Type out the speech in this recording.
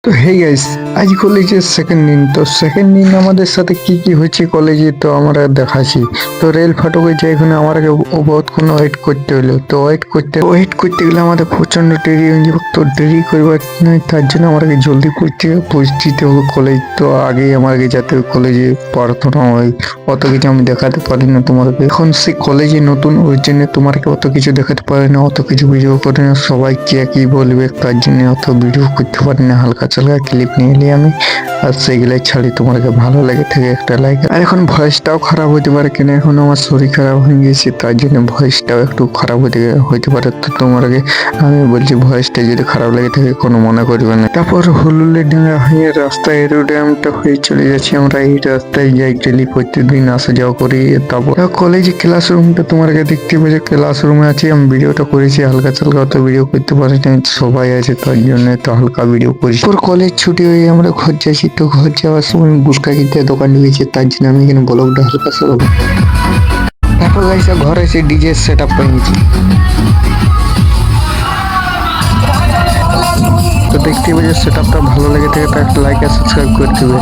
তো hey guys, আজ কলেজের সেকেন্ড দিন। তো সেকেন্ড দিন আমাদের সাথে কি কি হয়েছে কলেজে তো আমরা দেখাচ্ছি। তো রেল ফাটকে যাই, এখানে আমাকে বহুতক্ষণ ওয়েট করতে হলো। তো ওয়েট করতে গেলে আমাদের প্রচন্ড দেরি হয়ে যাবে। তো দেরি করবার নয়, তার জন্য আমাকে জলদি পৌঁছতে হবে কলেজ। তো আগেই আমাকে যাতে কলেজে প্রার্থনা হয়, অত কিছু আমি দেখাতে পারি না তোমাকে। এখন সে কলেজে নতুন, ওই জন্য তোমাকে অত কিছু দেখাতে পারি না, অত কিছু ভিডিও করি না। সবাই কে কি বলবে তার জন্য অত ভিডিও করতে পারি না। হালকা চালকা ক্লিপ নিয়ে এলি আমি, আর সেগুলাই ছাড়ি। তোমাকে ভালো লাগে থেকে একটা লাইক। আর এখন ভয়েসটাও খারাপ হতে পারে, কেন এখন আমার শরীর খারাপ হয়ে গেছে, তার জন্য ভয়েসটাও একটু খারাপ হতে পারে। তো তোমাকে আমি বলছি, ভয়েসটা যদি খারাপ লাগে থাকে কোনো মনে করবে না। তারপর হুলুলে ডাঙ্গা হয়ে রাস্তায় এরোড্যামটা হয়ে চলে যাচ্ছি। আমরা এই রাস্তায় যাই ডেলি, প্রত্যেকদিন আসা যাওয়া করি। তারপর কলেজে ক্লাসরুমটা তোমাকে দেখতে পাচ্ছি, ক্লাসরুমে আছি। আমি ভিডিওটা করেছি হালকা চালকা, অত ভিডিও করতে পারি না, সবাই আছে তার জন্য তো হালকা ভিডিও করেছি। পর কলেজ ছুটি হয়ে আমরা ঘর যাচ্ছি। তো ঘর যাওয়ার সময় গুটকা কিনতে দোকান ঢুকেছি, তার জন্য আমি এখানে ব্লগটা হালকা চালাবো। তারপর গাইছে ঘরে এসে ডিজে সেট আপ করে নিয়েছি। তো দেখতে পাচ্ছি সেট আপটা ভালো লেগে থাকে, তো একটা লাইক আর সাবস্ক্রাইব করে দেবে।